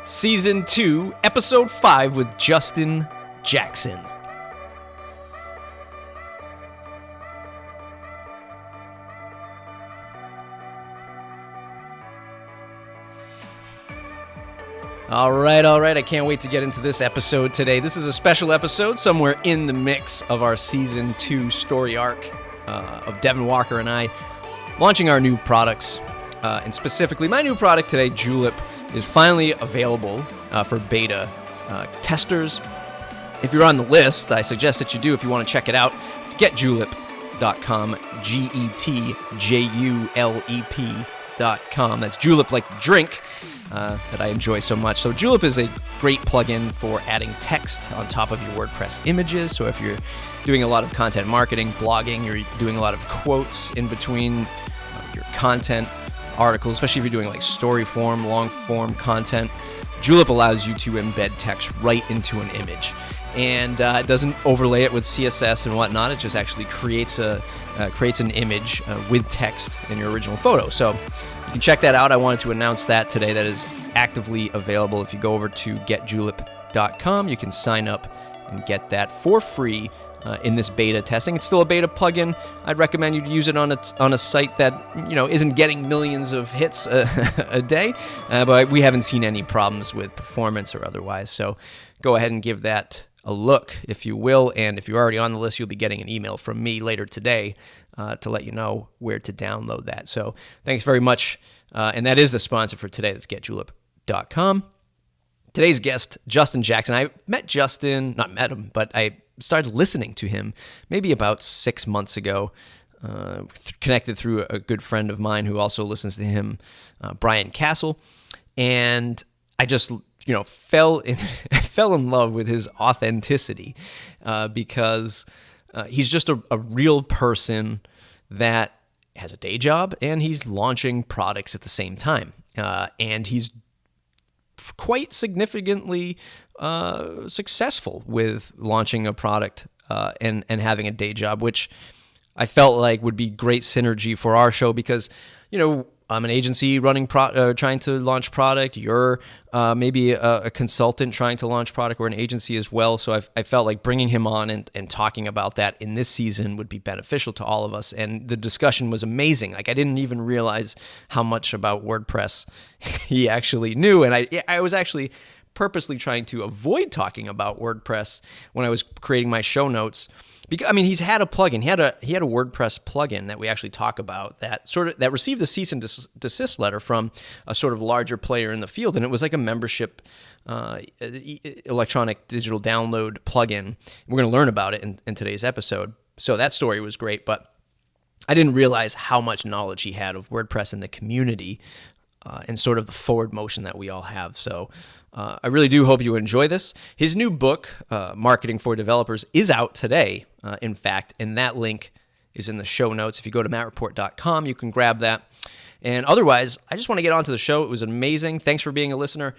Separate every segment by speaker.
Speaker 1: Season 2, Episode 5 with Justin Jackson. All right. I can't wait to get into this episode today. This is a special episode somewhere in the mix of our Season 2 story arc of Devin Walker and I launching our new products. And specifically, my new product today, Julep, is finally available for beta testers. If you're on the list, I suggest that you do if you want to check it out. It's getjulep.com, GETJULEP.com. That's julep like the drink that I enjoy so much. So Julep is a great plugin for adding text on top of your WordPress images. So if you're doing a lot of content marketing, blogging, you're doing a lot of quotes in between your content articles, especially if you're doing like story form, long form content, Julep allows you to embed text right into an image. And it doesn't overlay it with CSS and whatnot. It just actually creates an image with text in your original photo. So you can check that out. I wanted to announce that today. That is actively available. If you go over to getjulep.com, you can sign up and get that for free in this beta testing. It's still a beta plugin. I'd recommend you to use it on a site that isn't getting millions of hits a day, but we haven't seen any problems with performance or otherwise. So go ahead and give that a look, if you will. And if you're already on the list, you'll be getting an email from me later today to let you know where to download that. So thanks very much. And that is the sponsor for today. That's getjulep.com. Today's guest, Justin Jackson. I met Justin, not met him, but I started listening to him maybe about 6 months ago, connected through a good friend of mine who also listens to him, Brian Castle. And I just, fell in love with his authenticity because he's just a real person that has a day job and he's launching products at the same time. And he's quite significantly successful with launching a product and having a day job, which I felt like would be great synergy for our show because, I'm an agency running trying to launch product. You're maybe a consultant trying to launch product or an agency as well. So I felt like bringing him on and talking about that in this season would be beneficial to all of us. And the discussion was amazing. Like I didn't even realize how much about WordPress he actually knew. And I was actually purposely trying to avoid talking about WordPress when I was creating my show notes. Because, he's had a plugin. He had a WordPress plugin that we actually talk about that received a cease and desist letter from a sort of larger player in the field, and it was like a membership electronic digital download plugin. We're going to learn about it in today's episode. So that story was great, but I didn't realize how much knowledge he had of WordPress and the community and sort of the forward motion that we all have. So I really do hope you enjoy this. His new book, Marketing for Developers, is out today, in fact, and that link is in the show notes. If you go to mattreport.com, you can grab that. And otherwise, I just want to get on to the show. It was amazing. Thanks for being a listener.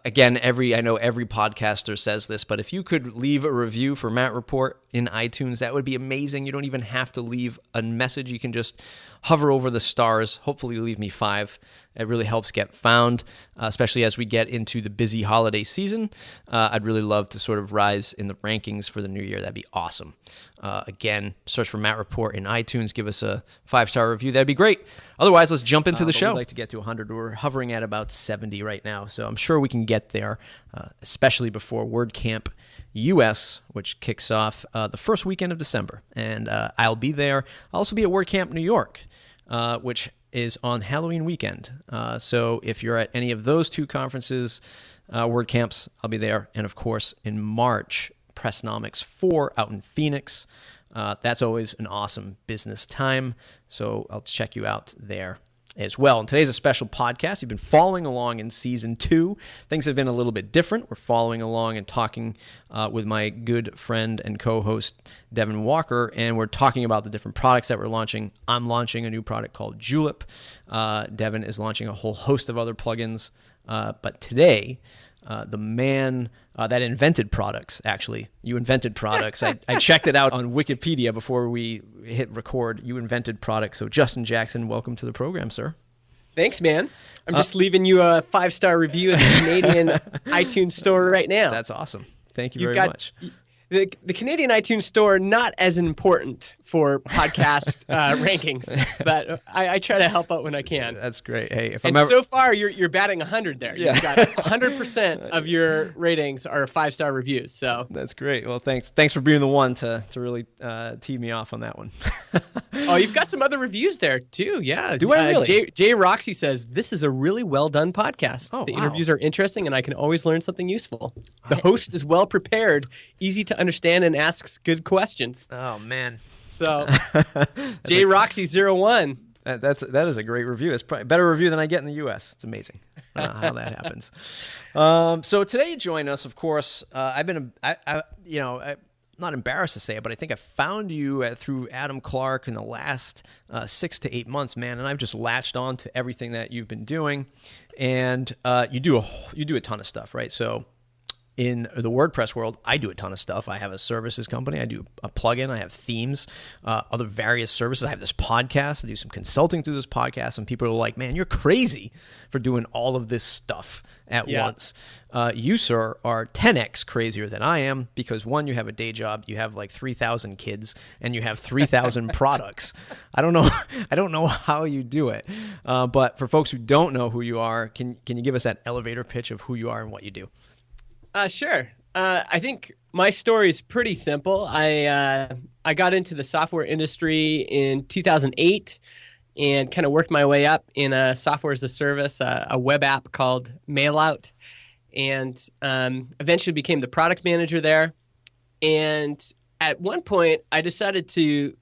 Speaker 1: Again, I know every podcaster says this, but if you could leave a review for Matt Report in iTunes, that would be amazing. You don't even have to leave a message. You can just hover over the stars. Hopefully leave me 5. It really helps get found, especially as we get into the busy holiday season. I'd really love to sort of rise in the rankings for the new year. That'd be awesome. Again, search for Matt Report in iTunes. Give us a 5-star review. That'd be great. Otherwise, let's jump into the show. We'd like to get to 100. We're hovering at about 70 right now, so I'm sure we can get there, especially before WordCamp US, which kicks off the first weekend of December. And I'll be there. I'll also be at WordCamp New York, which is on Halloween weekend. So if you're at any of those two conferences, WordCamps, I'll be there. And of course, in March, Pressnomics 4 out in Phoenix. That's always an awesome business time. So I'll check you out there as well. And today's a special podcast. You've been following along in Season 2. Things have been a little bit different. We're following along and talking with my good friend and co-host, Devin Walker, and we're talking about the different products that we're launching. I'm launching a new product called Julep. Devin is launching a whole host of other plugins. But today, the man that invented products, actually. You invented products. I checked it out on Wikipedia before we hit record. You invented products. So Justin Jackson, welcome to the program, sir.
Speaker 2: Thanks, man. I'm just leaving you a 5-star review in the Canadian iTunes store right now.
Speaker 1: That's awesome. Thank you very much.
Speaker 2: The Canadian iTunes store, not as important for podcast rankings, but I try to help out when I can.
Speaker 1: That's great. Hey,
Speaker 2: so far you're batting 100 there. Yeah. You've got 100% of your ratings are 5-star reviews. So
Speaker 1: that's great. Well, thanks for being the one to really tee me off on that one.
Speaker 2: Oh, you've got some other reviews there too. Yeah.
Speaker 1: Do I really?
Speaker 2: Jay Roxy says this is a really well done podcast. The interviews are interesting, and I can always learn something useful. The host is well prepared, easy to understand, and asks good questions.
Speaker 1: Oh man.
Speaker 2: So, Jay Roxy 01.
Speaker 1: That is a great review. It's probably a better review than I get in the U.S. It's amazing how that happens. So today you join us, of course. I've been, I'm not embarrassed to say it, but I think I found you through Adam Clark in the last 6 to 8 months, man, and I've just latched on to everything that you've been doing, and you do a ton of stuff, right? So in the WordPress world, I do a ton of stuff. I have a services company. I do a plugin. I have themes, other various services. I have this podcast. I do some consulting through this podcast, and people are like, man, you're crazy for doing all of this stuff at once. You, sir, are 10x crazier than I am because, one, you have a day job. You have like 3,000 kids, and you have 3,000 products. I don't know how you do it. But for folks who don't know who you are, can you give us that elevator pitch of who you are and what you do?
Speaker 2: Sure. I think my story is pretty simple. I got into the software industry in 2008 and kind of worked my way up in a software as a service, a web app called MailOut, and eventually became the product manager there. And at one point, I decided to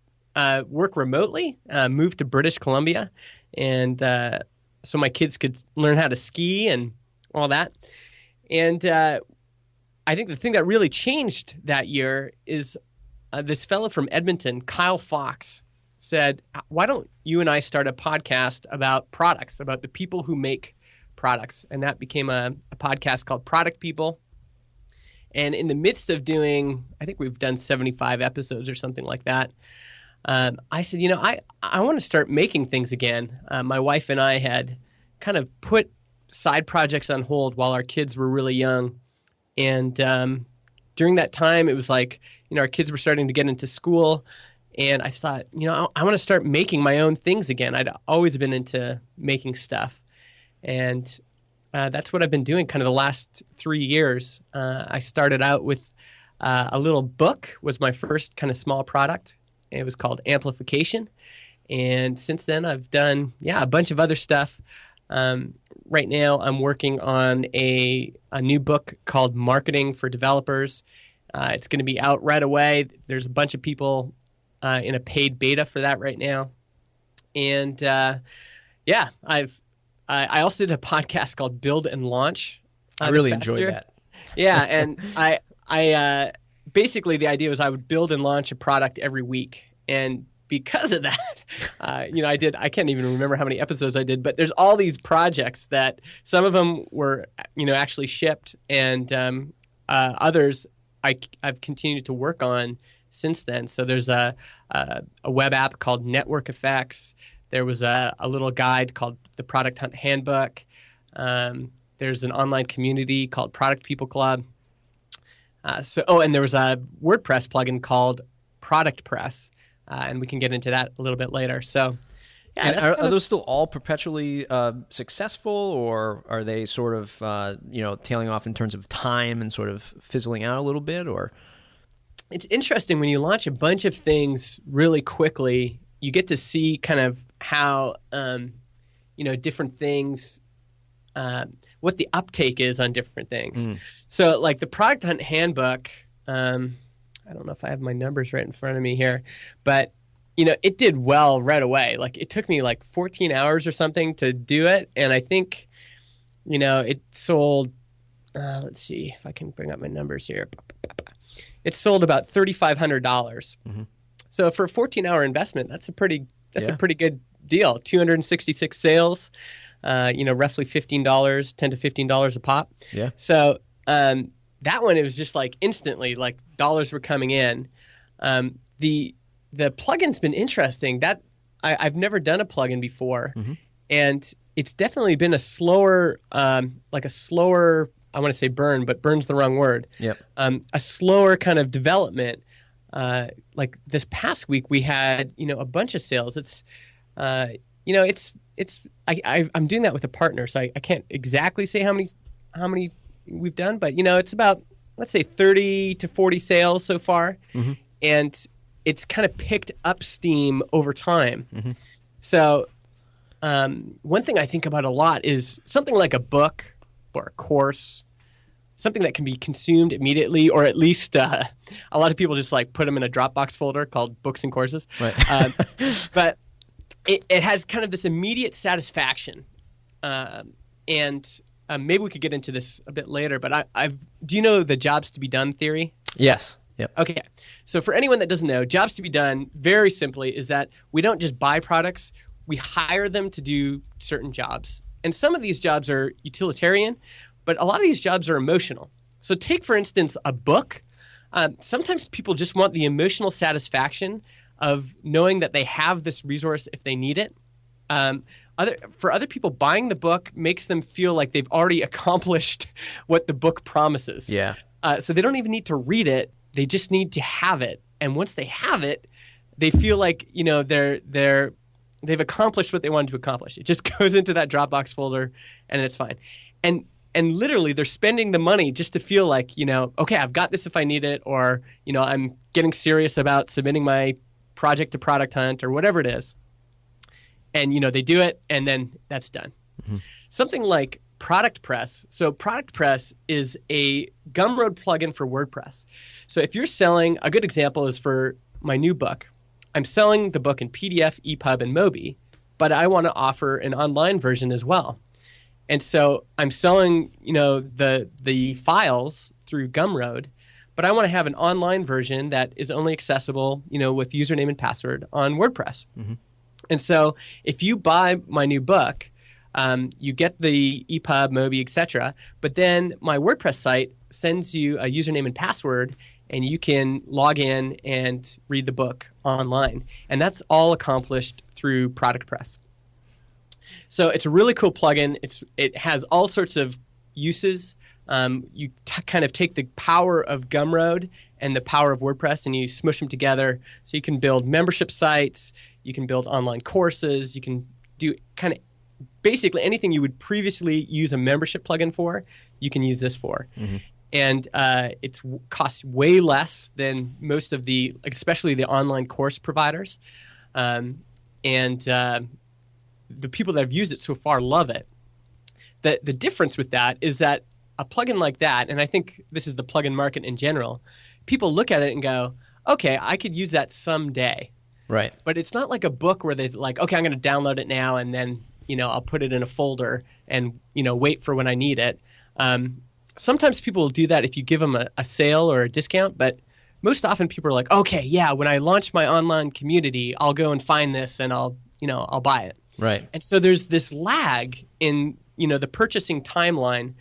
Speaker 2: work remotely, move to British Columbia, and so my kids could learn how to ski and all that. And I think the thing that really changed that year is this fellow from Edmonton, Kyle Fox, said, why don't you and I start a podcast about products, about the people who make products? And that became a podcast called Product People. And in the midst of doing, I think we've done 75 episodes or something like that, I said, I want to start making things again. My wife and I had kind of put side projects on hold while our kids were really young. And during that time, it was like, our kids were starting to get into school. And I thought, I want to start making my own things again. I'd always been into making stuff. And that's what I've been doing kind of the last 3 years. I started out with a little book, was my first kind of small product. It was called Amplification. And since then, I've done, a bunch of other stuff. Right now, I'm working on a new book called Marketing for Developers. It's going to be out right away. There's a bunch of people in a paid beta for that right now. And I also did a podcast called Build and Launch.
Speaker 1: I really enjoyed that.
Speaker 2: Yeah, and I basically the idea was I would build and launch a product every week. And because of that, I can't even remember how many episodes I did, but there's all these projects that some of them were, actually shipped, and others I've continued to work on since then. So there's a web app called Network Effects. There was a little guide called the Product Hunt Handbook. There's an online community called Product People Club. And there was a WordPress plugin called Product Press. And we can get into that a little bit later. So,
Speaker 1: yeah. Are those still all perpetually successful, or are they sort of, tailing off in terms of time and sort of fizzling out a little bit? Or
Speaker 2: it's interesting when you launch a bunch of things really quickly, you get to see kind of how, different things, what the uptake is on different things. So, like the Product Hunt Handbook. I don't know if I have my numbers right in front of me here, but, it did well right away. Like it took me like 14 hours or something to do it. And I think, it sold, let's see if I can bring up my numbers here. It sold about $3,500. Mm-hmm. So for a 14-hour investment, that's a pretty good deal. 266 sales, roughly $15, $10 to $15 a pop.
Speaker 1: Yeah.
Speaker 2: So, that one, it was just like instantly, like dollars were coming in. The plugin's been interesting. That I've never done a plugin before, And it's definitely been a slower, I want to say burn, but burn's the wrong word.
Speaker 1: Yep.
Speaker 2: A slower kind of development. Like this past week, we had, a bunch of sales. It's, I'm doing that with a partner, so I can't exactly say how many we've done, but it's about, let's say 30 to 40 sales so far.
Speaker 1: Mm-hmm.
Speaker 2: And it's kind of picked up steam over time.
Speaker 1: Mm-hmm.
Speaker 2: So one thing I think about a lot is something like a book or a course, something that can be consumed immediately, or at least a lot of people just like put them in a Dropbox folder called books and courses.
Speaker 1: Right.
Speaker 2: But it has kind of this immediate satisfaction. And maybe we could get into this a bit later, but do you know the jobs to be done theory?
Speaker 1: Yes. Yep.
Speaker 2: Okay. So for anyone that doesn't know, jobs to be done, very simply, is that we don't just buy products, we hire them to do certain jobs. And some of these jobs are utilitarian, but a lot of these jobs are emotional. So take, for instance, a book. Sometimes people just want the emotional satisfaction of knowing that they have this resource if they need it. For other people, buying the book makes them feel like they've already accomplished what the book promises.
Speaker 1: Yeah.
Speaker 2: So they don't even need to read it. They just need to have it. And once they have it, they feel like, they've accomplished what they wanted to accomplish. It just goes into that Dropbox folder and it's fine. And literally they're spending the money just to feel like, okay, I've got this if I need it, or, I'm getting serious about submitting my project to Product Hunt or whatever it is. And, they do it and then that's done. Mm-hmm. Something like Product Press. So Product Press is a Gumroad plugin for WordPress. So if you're selling, a good example is for my new book. I'm selling the book in PDF, EPUB, and Mobi, but I want to offer an online version as well. And so I'm selling, the files through Gumroad, but I want to have an online version that is only accessible, with username and password on WordPress. Mm-hmm. And so if you buy my new book, you get the EPUB, Mobi, etc. But then my WordPress site sends you a username and password, and you can log in and read the book online. And that's all accomplished through Product Press. So it's a really cool plugin. It has all sorts of uses. You kind of take the power of Gumroad and the power of WordPress, and you smush them together. So you can build membership sites. You can build online courses. You can do kind of basically anything you would previously use a membership plugin for, you can use this for. Mm-hmm. And it costs way less than most of especially the online course providers. And the people that have used it so far love it. The difference with that is that a plugin like that, and I think this is the plugin market in general, people look at it and go, okay, I could use that someday.
Speaker 1: Right.
Speaker 2: But it's not like a book where they're like, okay, I'm going to download it now and then, I'll put it in a folder and, wait for when I need it. Sometimes people will do that if you give them a sale or a discount, but most often people are like, okay, yeah, when I launch my online community, I'll go and find this and I'll buy it.
Speaker 1: Right.
Speaker 2: And so there's this lag in, the purchasing timeline.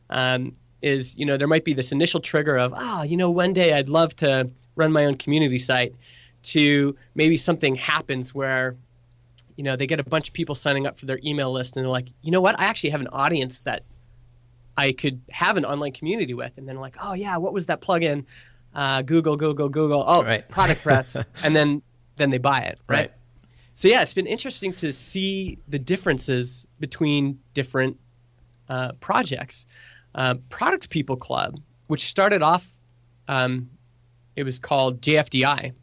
Speaker 2: There might be this initial trigger of, one day I'd love to run my own community site, to maybe something happens where, they get a bunch of people signing up for their email list and they're like, you know what, I actually have an audience that I could have an online community with. And then like, oh yeah, what was that plugin? Google. Oh, right. Product Press. And then they buy it, right? So yeah, it's been interesting to see the differences between different projects. Product People Club, which started off, it was called JFDI.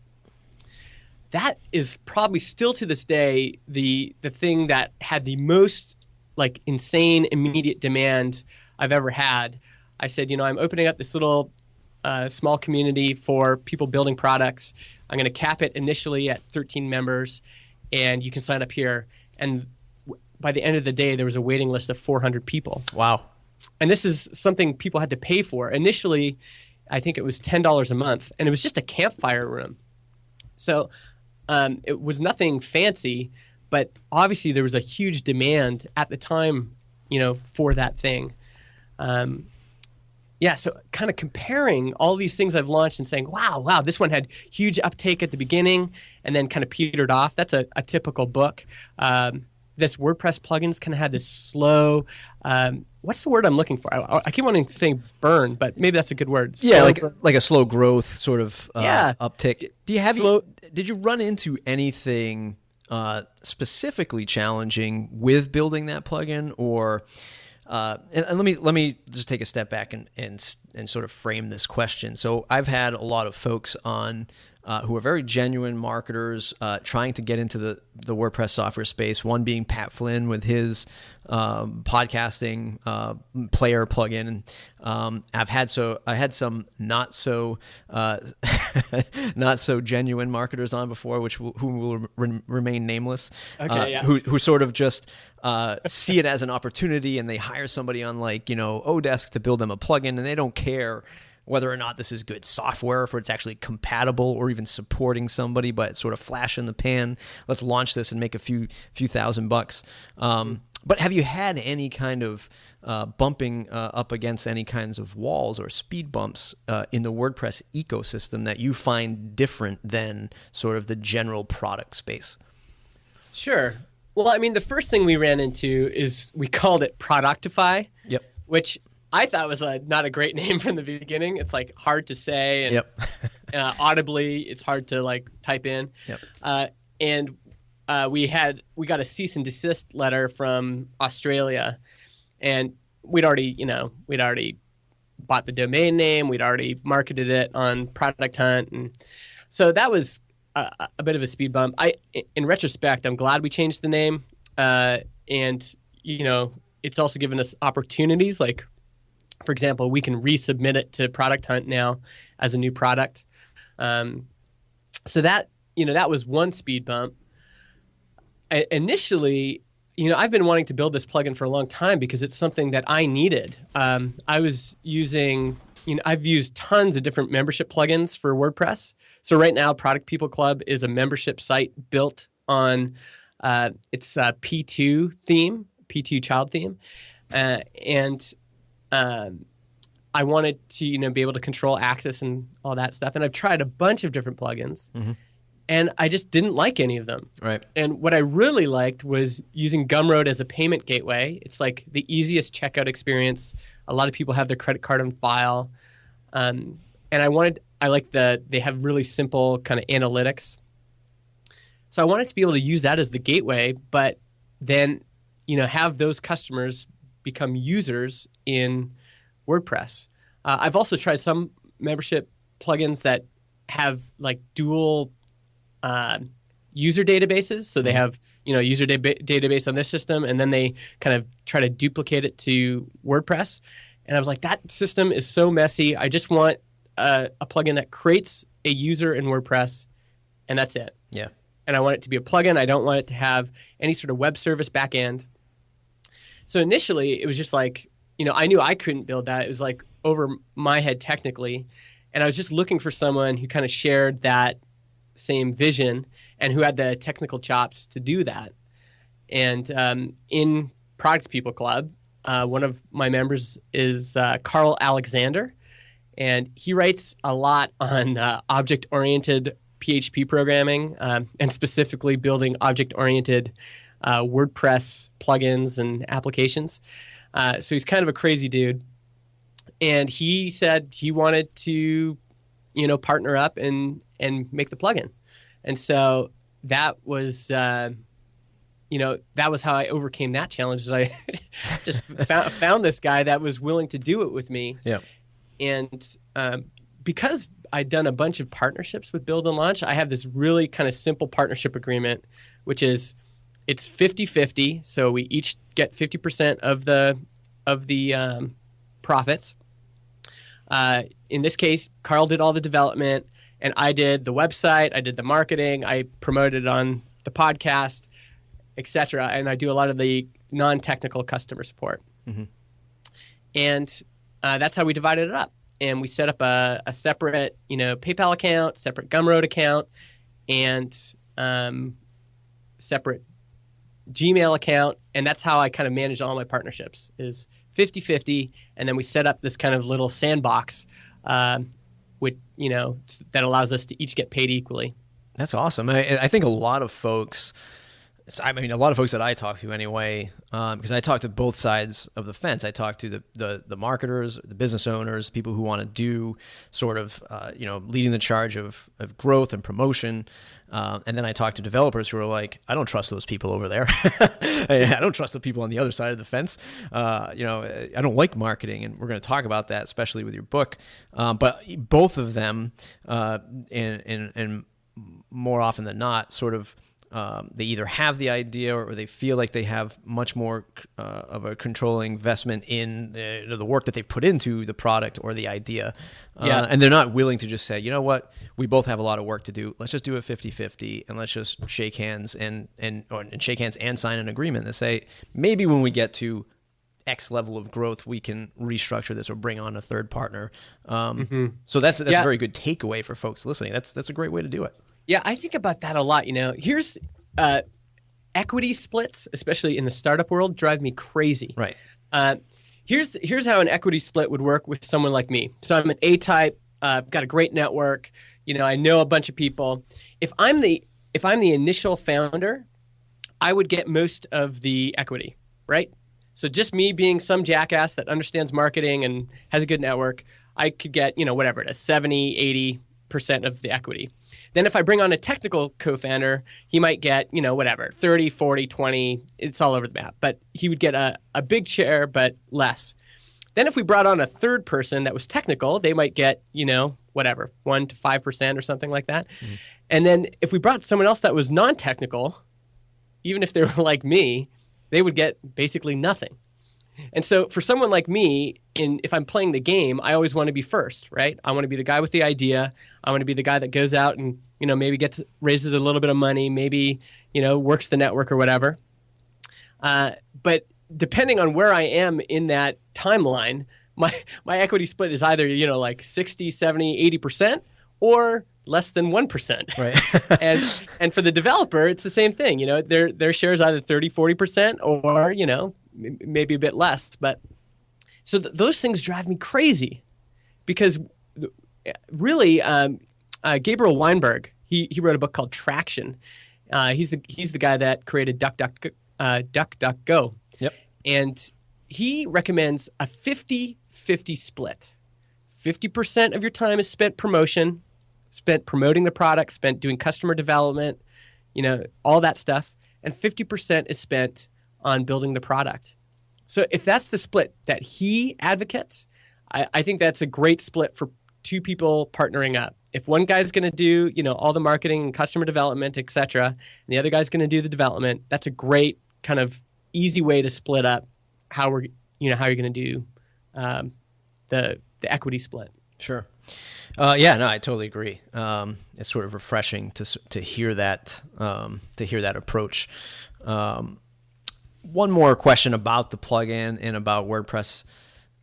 Speaker 2: That is probably still to this day the thing that had the most like insane immediate demand I've ever had. I said, I'm opening up this little small community for people building products. I'm going to cap it initially at 13 members, and you can sign up here. And by the end of the day, there was a waiting list of 400 people.
Speaker 1: Wow.
Speaker 2: And this is something people had to pay for. Initially, I think it was $10 a month, and it was just a campfire room. So it was nothing fancy, but obviously there was a huge demand at the time, for that thing. So kind of comparing all these things I've launched and saying, wow, this one had huge uptake at the beginning and then kind of petered off. That's a typical book. this WordPress plugins kind of had this slow, what's the word I'm looking for? I keep wanting to say burn, but maybe that's a good word.
Speaker 1: Yeah, like a slow growth sort of uptick.
Speaker 2: Slow.
Speaker 1: Did you run into anything specifically challenging with building that plugin, or and let me just take a step back and sort of frame this question. So I've had a lot of folks on who are very genuine marketers trying to get into the WordPress software space. One being Pat Flynn with his podcasting player plugin. I had some not so not so genuine marketers on before, who will remain nameless.
Speaker 2: Okay, yeah.
Speaker 1: Who sort of just see it as an opportunity, and they hire somebody on Odesk to build them a plugin, and they don't care whether or not this is good software, if it's actually compatible or even supporting somebody, but sort of flash in the pan. Let's launch this and make a few $1,000s. But have you had any kind of bumping up against any kinds of walls or speed bumps in the WordPress ecosystem that you find different than sort of the general product space?
Speaker 2: Sure. Well, I mean, the first thing we ran into is we called it Productify.
Speaker 1: Yep.
Speaker 2: Which I thought was not a great name from the beginning. It's like hard to say, and
Speaker 1: yep.
Speaker 2: Audibly, it's hard to like type in.
Speaker 1: Yep.
Speaker 2: And we got a cease and desist letter from Australia, and we'd already bought the domain name. We'd already marketed it on Product Hunt, and so that was a bit of a speed bump. In retrospect, I'm glad we changed the name, and it's also given us opportunities. Like, for example, we can resubmit it to Product Hunt now as a new product. So that was one speed bump. Initially, I've been wanting to build this plugin for a long time because it's something that I needed. I was using, I've used tons of different membership plugins for WordPress. So right now, Product People Club is a membership site built on its P2 theme, P2 child theme. And I wanted to, be able to control access and all that stuff. And I've tried a bunch of different plugins. Mm-hmm. And I just didn't like any of them.
Speaker 1: Right.
Speaker 2: And what I really liked was using Gumroad as a payment gateway. It's like the easiest checkout experience. A lot of people have their credit card on file. And they have really simple kind of analytics. So I wanted to be able to use that as the gateway, but then, have those customers become users in WordPress. I've also tried some membership plugins that have like dual user databases. So they have, user database on this system, and then they kind of try to duplicate it to WordPress. And I was like, that system is so messy. I just want a plugin that creates a user in WordPress, and that's it.
Speaker 1: Yeah.
Speaker 2: And I want it to be a plugin. I don't want it to have any sort of web service backend. So initially, it was just like, I knew I couldn't build that. It was like over my head technically. And I was just looking for someone who kind of shared that same vision and who had the technical chops to do that. And in Product People Club, one of my members is Carl Alexander. And he writes a lot on object-oriented PHP programming and specifically building object-oriented WordPress plugins and applications. So he's kind of a crazy dude. And he said he wanted to, partner up and make the plugin. And so that was, that was how I overcame that challenge. Is I just found this guy that was willing to do it with me.
Speaker 1: Yeah.
Speaker 2: And because I'd done a bunch of partnerships with Build and Launch, I have this really kind of simple partnership agreement, which is it's 50-50. So we each get 50% of the profits. In this case, Carl did all the development, and I did the website, I did the marketing, I promoted it on the podcast, etc. And I do a lot of the non-technical customer support. Mm-hmm. And that's how we divided it up. And we set up a separate, PayPal account, separate Gumroad account, and separate Gmail account. And that's how I kind of manage all my partnerships is 50-50. And then we set up this kind of little sandbox, that allows us to each get paid equally.
Speaker 1: That's awesome. I think a lot of folks I mean, a lot of folks that I talk to anyway, because I talk to both sides of the fence. I talk to the marketers, the business owners, people who want to do sort of, leading the charge of growth and promotion. And then I talk to developers who are like, I don't trust those people over there. I don't trust the people on the other side of the fence. I don't like marketing, and we're going to talk about that, especially with your book. But both of them, and more often than not, sort of, they either have the idea or they feel like they have much more of a controlling investment in the work that they've put into the product or the idea. And they're not willing to just say, you know what, we both have a lot of work to do. Let's just do a 50-50 and let's just shake hands and shake hands and sign an agreement that say, maybe when we get to X level of growth, we can restructure this or bring on a third partner. So that's a very good takeaway for folks listening. That's a great way to do it.
Speaker 2: Yeah, I think about that a lot. Here's equity splits, especially in the startup world, drive me crazy.
Speaker 1: Right.
Speaker 2: Here's how an equity split would work with someone like me. So I'm an A-type, got a great network. I know a bunch of people. If I'm the initial founder, I would get most of the equity, right? So just me being some jackass that understands marketing and has a good network, I could get, whatever it is, 70, 80% of the equity. Then if I bring on a technical co-founder, he might get, 30, 40, 20, it's all over the map. But he would get a big share, but less. Then if we brought on a third person that was technical, they might get, 1 to 5% or something like that. Mm-hmm. And then if we brought someone else that was non-technical, even if they were like me, they would get basically nothing. And so for someone like me, if I'm playing the game, I always want to be first, right? I want to be the guy with the idea. I want to be the guy that goes out and, maybe raises a little bit of money, maybe, works the network or whatever. But depending on where I am in that timeline, my equity split is either, like 60, 70, 80% or less than 1%. Right. and for the developer, it's the same thing. Their share is either 30, 40% or, maybe a bit less. But so those things drive me crazy because really, Gabriel Weinberg, he wrote a book called Traction. He's the guy that created DuckDuckGo.
Speaker 1: Yep.
Speaker 2: And he recommends a 50-50 split. 50% of your time is spent promoting the product, spent doing customer development, all that stuff. And 50% is spent on building the product. So if that's the split that he advocates, I think that's a great split for two people partnering up. If one guy's going to do, all the marketing and customer development, et cetera, and the other guy's going to do the development, that's a great kind of easy way to split up how you're going to do the equity split.
Speaker 1: Sure. I totally agree. It's sort of refreshing to hear that approach. One more question about the plugin and about WordPress,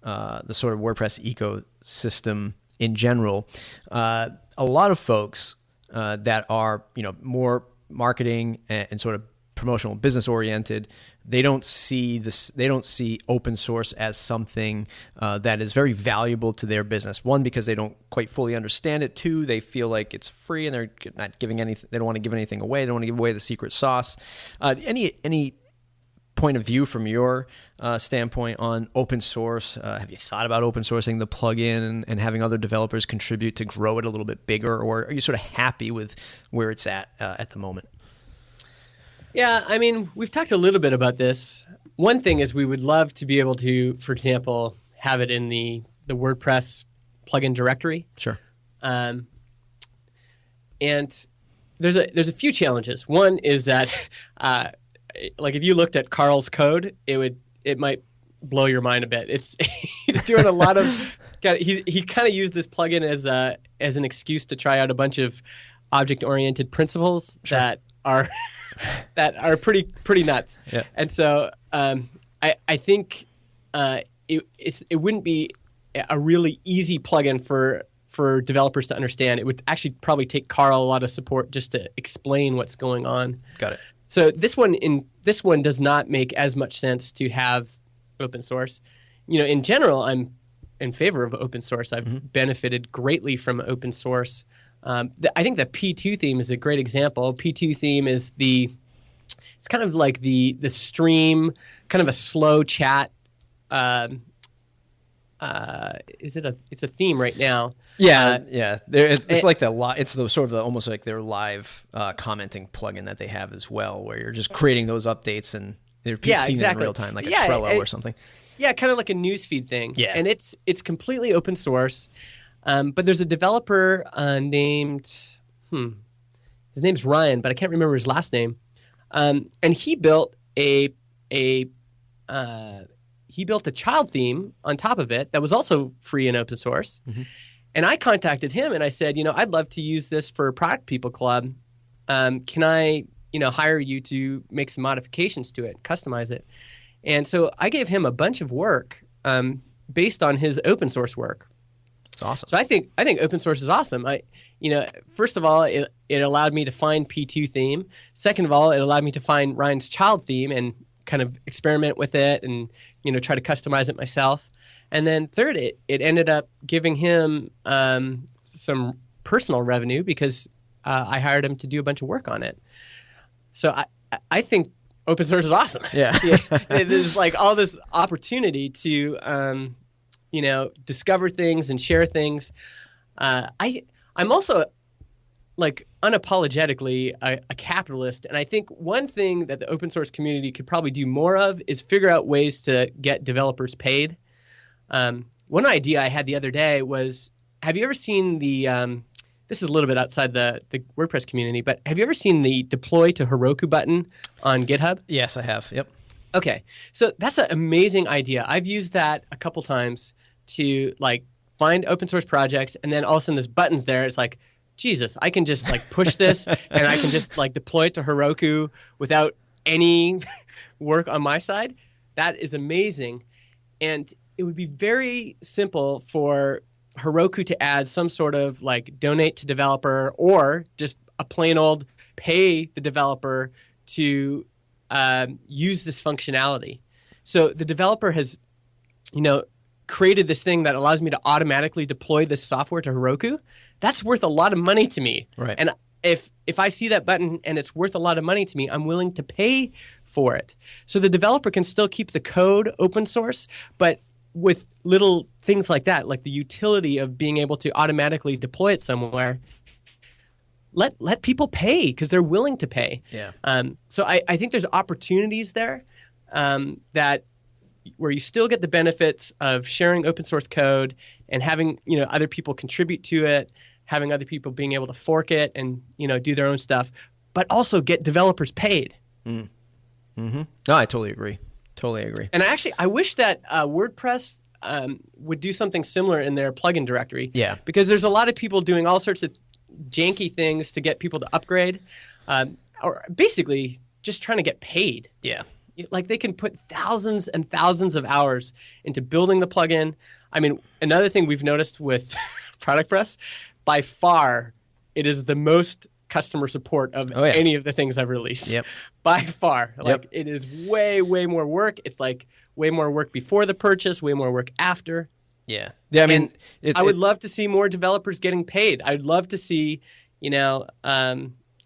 Speaker 1: the sort of WordPress ecosystem in general. A lot of folks that are more marketing and sort of promotional business oriented, they don't see open source as something that is very valuable to their business. One, because they don't quite fully understand it. Two, they feel like it's free and they're not giving anything. They don't want to give anything away. They don't want to give away the secret sauce. Any point of view from your standpoint on open source? Have you thought about open sourcing the plugin and having other developers contribute to grow it a little bit bigger, or are you sort of happy with where it's at the moment?
Speaker 2: Yeah, I mean, we've talked a little bit about this. One thing is we would love to be able to, for example, have it in the WordPress plugin directory.
Speaker 1: Sure.
Speaker 2: And there's a few challenges. One is that like if you looked at Carl's code, it might blow your mind a bit. He's doing a lot of he kind of used this plugin as an excuse to try out a bunch of object-oriented principles. Sure. that are pretty nuts.
Speaker 1: Yeah.
Speaker 2: And so I think it wouldn't be a really easy plugin for developers to understand. It would actually probably take Carl a lot of support just to explain what's going on.
Speaker 1: Got it.
Speaker 2: So this one does not make as much sense to have open source. In general, I'm in favor of open source. I've benefited greatly from open source. I think the P2 theme is a great example. P2 theme is It's kind of like the stream, kind of a slow chat. It's a theme right now.
Speaker 1: Yeah, yeah. It's like it's the sort of almost like their live commenting plugin that they have as well, where you're just creating those updates and they're seeing it in real time, like a Trello or something.
Speaker 2: Yeah, kind of like a newsfeed thing.
Speaker 1: Yeah,
Speaker 2: and it's completely open source. But there's a developer named his name's Ryan, but I can't remember his last name. And he built a child theme on top of it that was also free and open source. Mm-hmm. And I contacted him and I said, I'd love to use this for Product People Club. Can I, hire you to make some modifications to it, customize it? And so I gave him a bunch of work based on his open source work.
Speaker 1: It's awesome.
Speaker 2: So I think open source is awesome. First of all, it allowed me to find P2 theme. Second of all, it allowed me to find Ryan's child theme and kind of experiment with it and try to customize it myself. And then third, it ended up giving him some personal revenue because I hired him to do a bunch of work on it. So I think open source is awesome.
Speaker 1: Yeah.
Speaker 2: There's like all this opportunity to discover things and share things. I'm also like unapologetically a capitalist. And I think one thing that the open source community could probably do more of is figure out ways to get developers paid. One idea I had the other day was, have you ever seen this is a little bit outside the WordPress community, but have you ever seen the deploy to Heroku button on GitHub?
Speaker 1: Yes, I have. Yep.
Speaker 2: Okay. So that's an amazing idea. I've used that a couple times to like find open source projects, and then all of a sudden there's buttons there. It's like, Jesus, I can just like push this and I can just like deploy it to Heroku without any work on my side. That is amazing. And it would be very simple for Heroku to add some sort of like donate to developer or just a plain old pay the developer to use this functionality. So the developer has, created this thing that allows me to automatically deploy this software to Heroku. That's worth a lot of money to me.
Speaker 1: Right.
Speaker 2: And if I see that button and it's worth a lot of money to me, I'm willing to pay for it. So the developer can still keep the code open source, but with little things like that, like the utility of being able to automatically deploy it somewhere, let people pay because they're willing to pay.
Speaker 1: Yeah.
Speaker 2: So I think there's opportunities there that where you still get the benefits of sharing open source code and having other people contribute to it, having other people being able to fork it and do their own stuff, but also get developers paid.
Speaker 1: Mm. Mm-hmm. No, I totally agree.
Speaker 2: And I wish that WordPress would do something similar in their plugin directory.
Speaker 1: Yeah.
Speaker 2: Because there's a lot of people doing all sorts of janky things to get people to upgrade, or basically just trying to get paid.
Speaker 1: Yeah.
Speaker 2: Like they can put thousands and thousands of hours into building the plugin. I mean, another thing we've noticed with Product Press, by far, it is the most customer support of any of the things I've released.
Speaker 1: Yep.
Speaker 2: By far. Like it is way, way more work. It's like way more work before the purchase, way more work after.
Speaker 1: Yeah. Yeah. I mean,
Speaker 2: I would love to see more developers getting paid. I'd love to see, and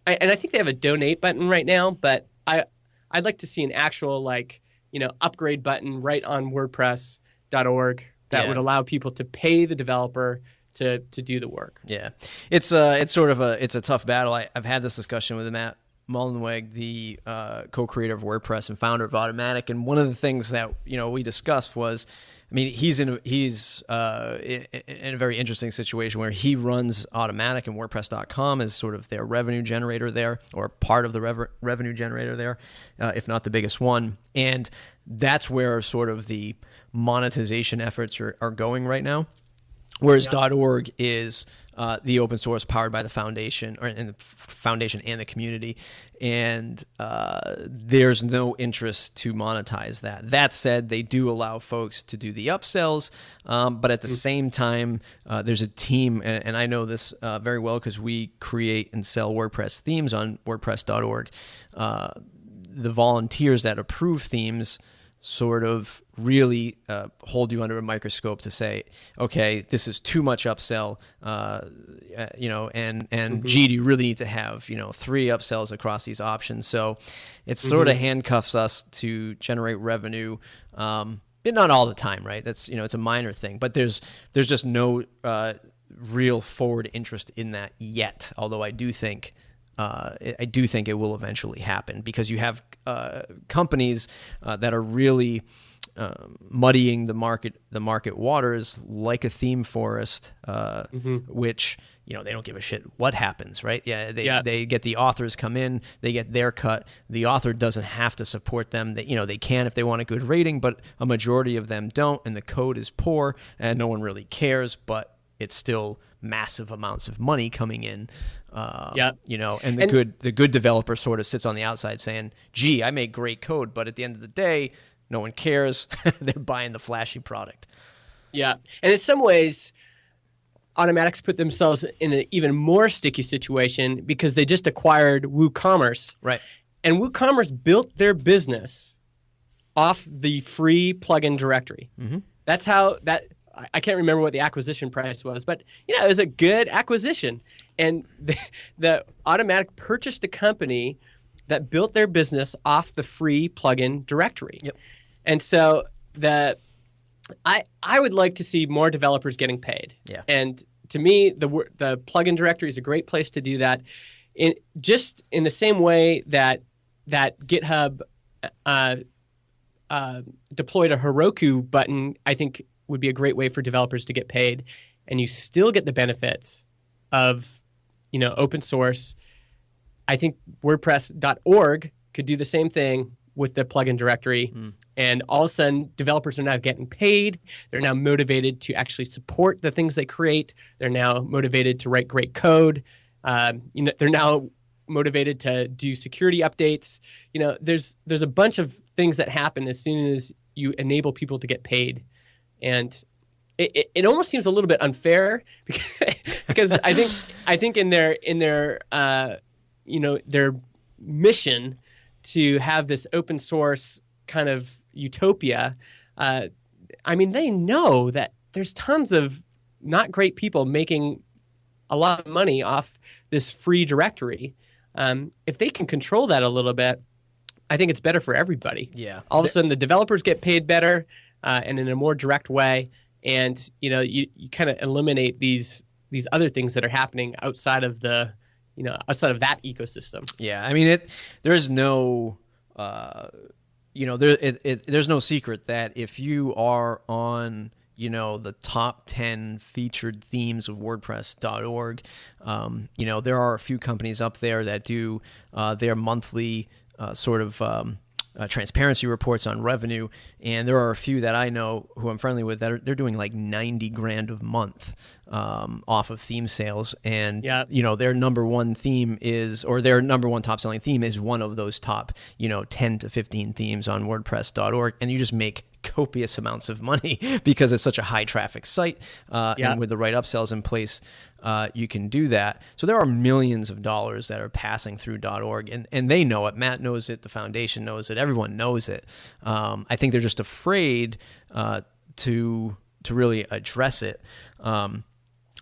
Speaker 2: I think they have a donate button right now, but I'd like to see an actual upgrade button right on WordPress.org that would allow people to pay the developer to do the work.
Speaker 1: Yeah, it's sort of a tough battle. I've had this discussion with Matt Mullenweg, the co-creator of WordPress and founder of Automatic, and one of the things that we discussed was, I mean, he's in a very interesting situation where he runs Automatic, and WordPress.com is sort of their revenue generator there, or part of the revenue generator there, if not the biggest one. And that's where sort of the monetization efforts are going right now. Whereas .org is the open source powered by the foundation, and the foundation and the community, and there's no interest to monetize that. That said, they do allow folks to do the upsells, but at the same time, there's a team, and I know this very well because we create and sell WordPress themes on WordPress.org. The volunteers that approve themes sort of really hold you under a microscope to say, okay, this is too much upsell, and gee, do you really need to have 3 upsells across these options? So it sort of handcuffs us to generate revenue. Not all the time, right? That's it's a minor thing, but there's just no real forward interest in that yet. Although I do think it will eventually happen, because you have companies that are really muddying the market waters, like a theme forest, which they don't give a shit what happens, right? They get the authors come in, they get their cut. The author doesn't have to support them. They can if they want a good rating, but a majority of them don't, and the code is poor, and no one really cares. But it's still massive amounts of money coming in, and the good developer sort of sits on the outside saying, gee, I make great code, but at the end of the day, no one cares. They're buying the flashy product.
Speaker 2: Yeah. And in some ways, Automatix put themselves in an even more sticky situation because they just acquired WooCommerce.
Speaker 1: Right.
Speaker 2: And WooCommerce built their business off the free plugin directory. Mm-hmm. That's how that... I can't remember what the acquisition price was, but it was a good acquisition. And the Automatix purchased a company that built their business off the free plugin directory. Yep. And so I would like to see more developers getting paid. Yeah. And to me, the plugin directory is a great place to do that. In the same way that GitHub deployed a Heroku button, I think would be a great way for developers to get paid, and you still get the benefits of open source. I think WordPress.org could do the same thing with the plugin directory, and all of a sudden developers are now getting paid. They're now motivated to actually support the things they create. They're now motivated to write great code. They're now motivated to do security updates. There's a bunch of things that happen as soon as you enable people to get paid. And it almost seems a little bit unfair because I think in their mission to have this open source kind of utopia, they know that there's tons of not great people making a lot of money off this free directory. If they can control that a little bit, I think it's better for everybody.
Speaker 1: Yeah.
Speaker 2: All of a sudden, the developers get paid better. And in a more direct way, and you kind of eliminate these other things that are happening outside of that ecosystem.
Speaker 1: Yeah, there's no there's no secret that if you are on the top 10 featured themes of WordPress.org, there are a few companies up there that do their monthly transparency reports on revenue, and there are a few that I know who I'm friendly with that they're doing like $90,000 a month off of theme sales, and their number one theme their number one top selling theme is one of those top 10 to 15 themes on WordPress.org, and you just make copious amounts of money because it's such a high traffic site, and with the right upsells in place, you can do that. So there are millions of dollars that are passing through .org, and they know it. Matt knows it. The foundation knows it. Everyone knows it. I think they're just afraid to really address it.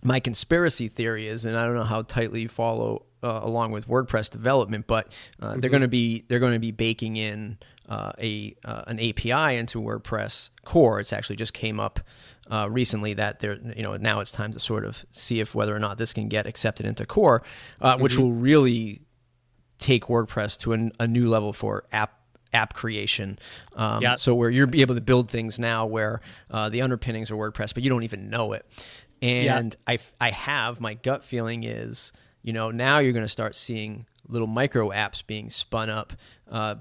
Speaker 1: My conspiracy theory is, and I don't know how tightly you follow along with WordPress development, but they're going to be baking in an API into WordPress core. It's actually just came up recently that now it's time to sort of see if whether or not this can get accepted into core, which will really take WordPress to a new level for app creation. So where you're able to build things now where the underpinnings are WordPress, but you don't even know it. And I have, my gut feeling is, now you're going to start seeing little micro apps being spun up,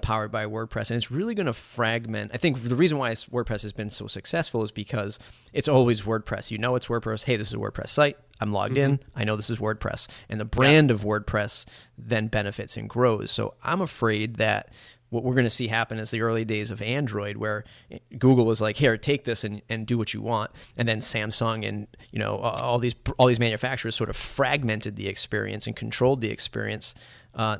Speaker 1: powered by WordPress, and it's really going to fragment. I think the reason why WordPress has been so successful is because it's always WordPress. It's WordPress. Hey, this is a WordPress site. I'm logged in. I know this is WordPress, and the brand of WordPress then benefits and grows. So I'm afraid that what we're going to see happen is the early days of Android, where Google was like, here, take this and do what you want. And then Samsung and, all these manufacturers sort of fragmented the experience and controlled the experience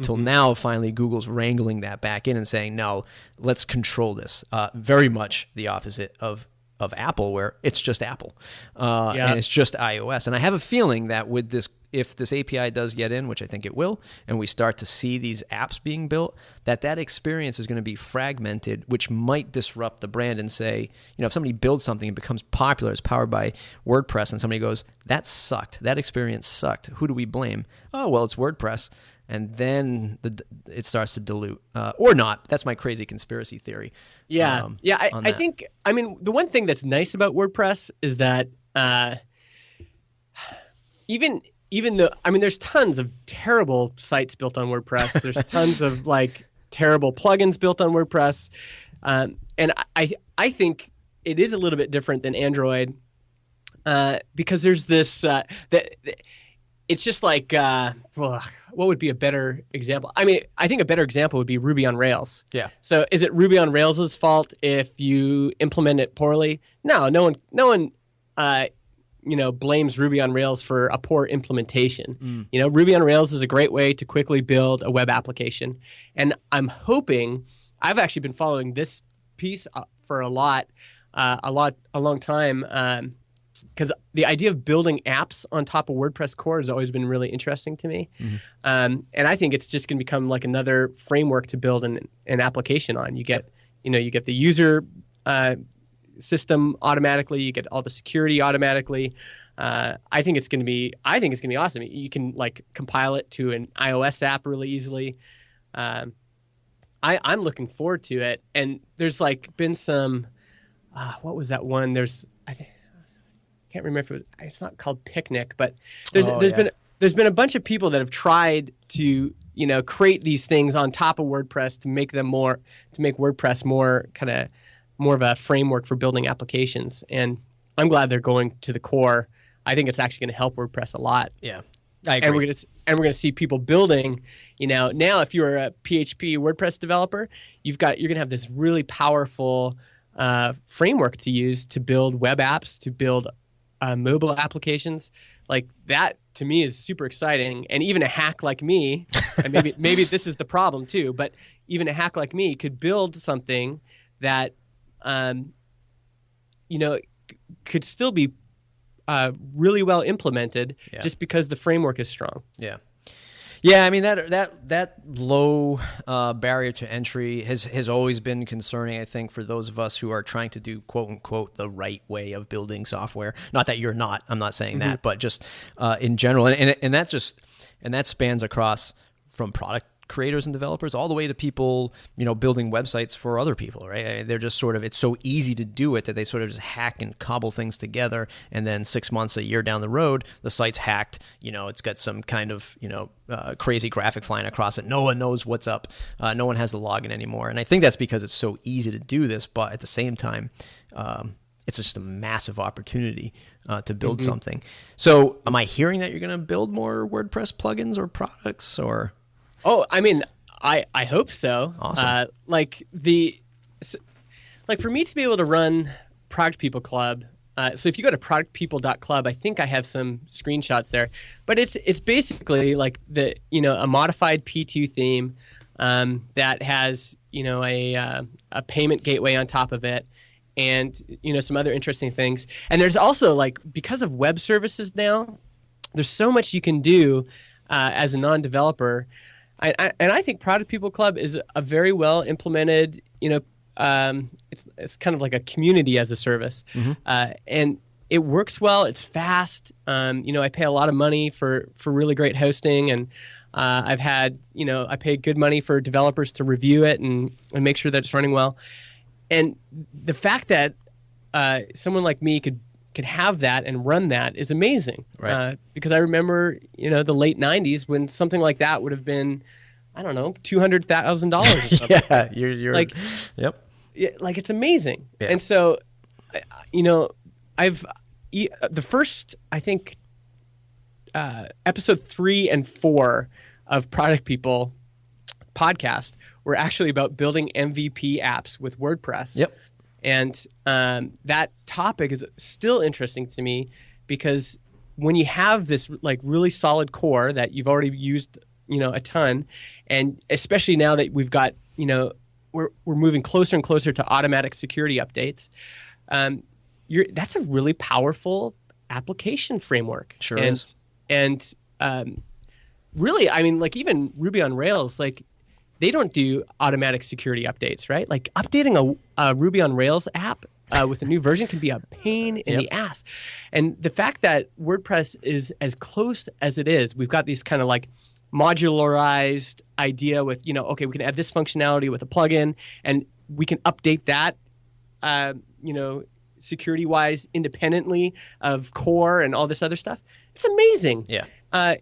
Speaker 1: till now. Finally, Google's wrangling that back in and saying, no, let's control this. Very much the opposite of Apple, where it's just Apple and it's just iOS. And I have a feeling that with this, if this API does get in, which I think it will, and we start to see these apps being built, that experience is going to be fragmented, which might disrupt the brand and say, if somebody builds something and becomes popular, it's powered by WordPress, and somebody goes, that sucked, that experience sucked, who do we blame? Oh, well, it's WordPress. And then it starts to dilute, or not. That's my crazy conspiracy theory.
Speaker 2: I think, the one thing that's nice about WordPress is that even though, there's tons of terrible sites built on WordPress. There's tons of terrible plugins built on WordPress. And I think it is a little bit different than Android because there's this, it's just what would be a better example? I think a better example would be Ruby on Rails. Yeah. So is it Ruby on Rails' fault if you implement it poorly? No one blames Ruby on Rails for a poor implementation. Ruby on Rails is a great way to quickly build a web application. And I'm hoping, I've actually been following this piece for a long time, because the idea of building apps on top of WordPress core has always been really interesting to me. And I think it's just going to become like another framework to build an application on. You get the user system automatically. You get all the security automatically. I think it's going to be awesome. You can compile it to an iOS app really easily. I'm looking forward to it. And there's been some, what was that one? I can't remember if it's not called Picnic, but there's been a bunch of people that have tried to create these things on top of WordPress to make WordPress more of a framework for building applications. And I'm glad they're going to the core. I think it's actually going to help WordPress a lot.
Speaker 1: Yeah, I agree.
Speaker 2: And we're going to see people building. Now if you're a PHP WordPress developer, you're going to have this really powerful framework to use to build web apps, to build mobile applications. That to me is super exciting. And even a hack like me, and maybe this is the problem too, but even a hack like me could build something that could still be really well implemented just because the framework is strong.
Speaker 1: Yeah, that low barrier to entry has always been concerning, I think, for those of us who are trying to do, quote unquote, the right way of building software. Not that you're not, I'm not saying that, but just in general. And that spans across from product creators and developers all the way to people, building websites for other people, right? They're just it's so easy to do it that they sort of just hack and cobble things together. And then 6 months, a year down the road, the site's hacked, it's got some kind of, crazy graphic flying across it. No one knows what's up. No one has the login anymore. And I think that's because it's so easy to do this, but at the same time, it's just a massive opportunity to build something. So am I hearing that you're going to build more WordPress plugins or products or...
Speaker 2: Oh, I hope so.
Speaker 1: Awesome.
Speaker 2: For me to be able to run Product People Club. So if you go to productpeople.club, I think I have some screenshots there. But it's basically a modified P2 theme that has a payment gateway on top of it, and some other interesting things. And there's also because of web services now, there's so much you can do as a non-developer. And I think Product People Club is a very well implemented, it's kind of like a community as a service. And it works well. It's fast. I pay a lot of money for really great hosting. And I've had, I pay good money for developers to review it and make sure that it's running well. And the fact that someone like me could have that and run that is amazing.
Speaker 1: Right.
Speaker 2: Because I remember, the late 90s when something like that would have been, I don't know, $200,000 or something.
Speaker 1: Yeah, you're yep.
Speaker 2: It's amazing.
Speaker 1: Yeah.
Speaker 2: And so, I've the first, I think, episode 3 and 4 of Product People podcast were actually about building MVP apps with WordPress.
Speaker 1: Yep.
Speaker 2: And that topic is still interesting to me because when you have this like really solid core that you've already used, a ton, and especially now that we've got, we're moving closer and closer to automatic security updates. That's a really powerful application framework.
Speaker 1: Sure is.
Speaker 2: And really, I mean, like even Ruby on Rails, like they don't do automatic security updates, right? Like updating a Ruby on Rails app with a new version can be a pain in the ass. And the fact that WordPress is as close as it is, we've got these kind of like modularized idea with, okay, we can add this functionality with a plugin and we can update that, security-wise independently of core and all this other stuff. It's amazing.
Speaker 1: Yeah.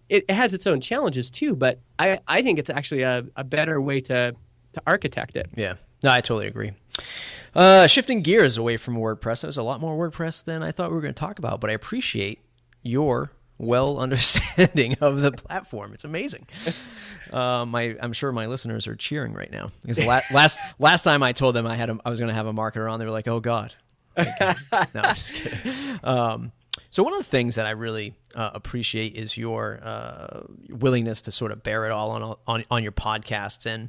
Speaker 2: It has its own challenges too, but I think it's actually a better way to architect it.
Speaker 1: Yeah. No, I totally agree. Shifting gears away from WordPress, that was a lot more WordPress than I thought we were going to talk about, but I appreciate your well understanding of the platform. It's amazing. I'm sure my listeners are cheering right now because last time I told them I was going to have a marketer on, they were like, "Oh God." No, I'm just kidding. So one of the things that I really appreciate is your willingness to sort of bear it all on your podcasts, and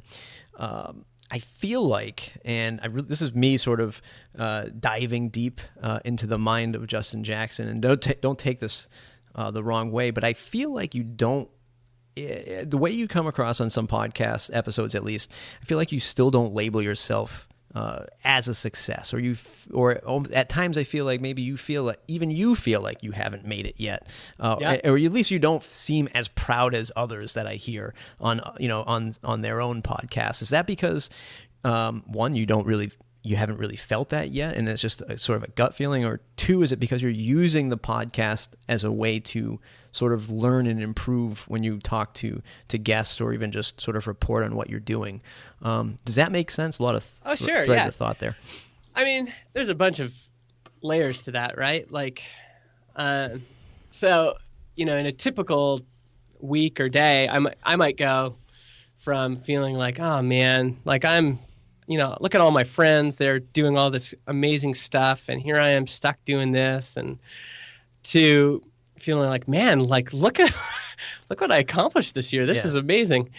Speaker 1: I feel like, and this is me sort of diving deep into the mind of Justin Jackson, and don't take this the wrong way, but I feel like you don't. The way you come across on some podcast episodes, at least, I feel like you still don't label yourself as a success, or at times I feel like maybe you feel like you haven't made it yet, or at least you don't seem as proud as others that I hear on their own podcasts. Is that because one, you haven't really felt that yet, and it's just a sort of a gut feeling, or two, is it because you're using the podcast as a way to sort of learn and improve when you talk to guests or even just sort of report on what you're doing? Does that make sense? A lot of threads of thought there.
Speaker 2: I mean, there's a bunch of layers to that, right? Like, so, in a typical week or day, I might go from feeling like, oh man, like I'm, look at all my friends, they're doing all this amazing stuff, and here I am stuck doing this, and to feeling like, man, like look what I accomplished this year. This is amazing.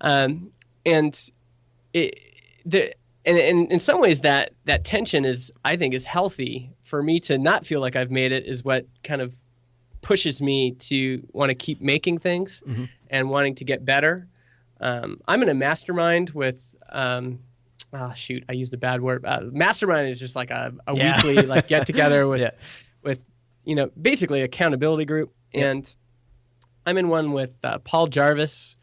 Speaker 2: And in some ways that tension I think is healthy. For me to not feel like I've made it is what kind of pushes me to want to keep making things and wanting to get better. I'm in a mastermind with I used a bad word. Mastermind is just like a weekly like get together with basically accountability group. Yep. And I'm in one with Paul Jarvis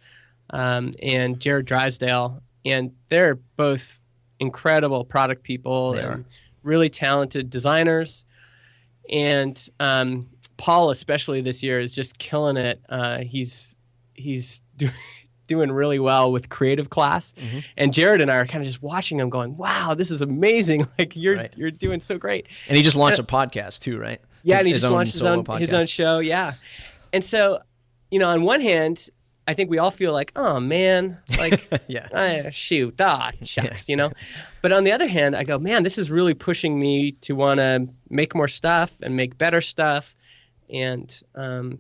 Speaker 2: and Jared Drysdale, and they're both incredible product people. They're really talented designers. And Paul, especially this year, is just killing it. He's doing really well with creative class. And Jared and I are kind of just watching him going, wow, this is amazing. Like you're doing so great.
Speaker 1: And he just launched a podcast too, right?
Speaker 2: Yeah, and he just launched his own show. Yeah. And so, on one hand, I think we all feel like, oh man, like, shucks, But on the other hand, I go, man, this is really pushing me to want to make more stuff and make better stuff. And, and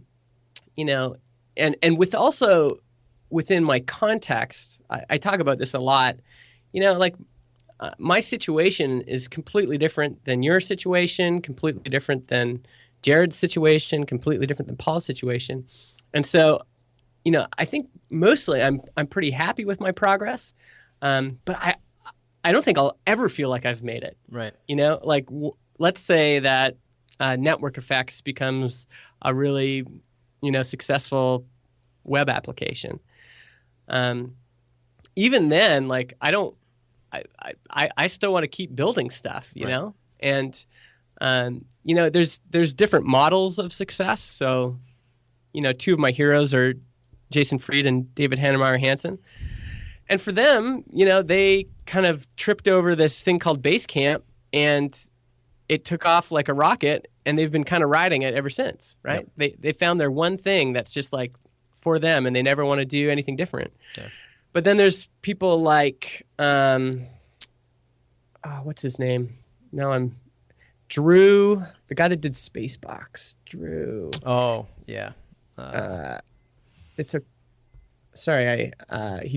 Speaker 2: with also within my context, I talk about this a lot, my situation is completely different than your situation, completely different than Jared's situation, completely different than Paul's situation. And so, I think mostly I'm pretty happy with my progress, but I don't think I'll ever feel like I've made it.
Speaker 1: Right.
Speaker 2: Let's say that Network Effects becomes a really, successful web application. Even then, like I still want to keep building stuff, you know? And, there's different models of success. So, two of my heroes are Jason Fried and David Hannemeyer Hansen. And for them, they kind of tripped over this thing called Basecamp, and it took off like a rocket, and they've been kind of riding it ever since, right? Yep. They found their one thing that's just like for them, and they never want to do anything different. Yeah. But then there's people like, what's his name? Now I'm Drew, the guy that did Spacebox. Drew.
Speaker 1: Oh, yeah.
Speaker 2: He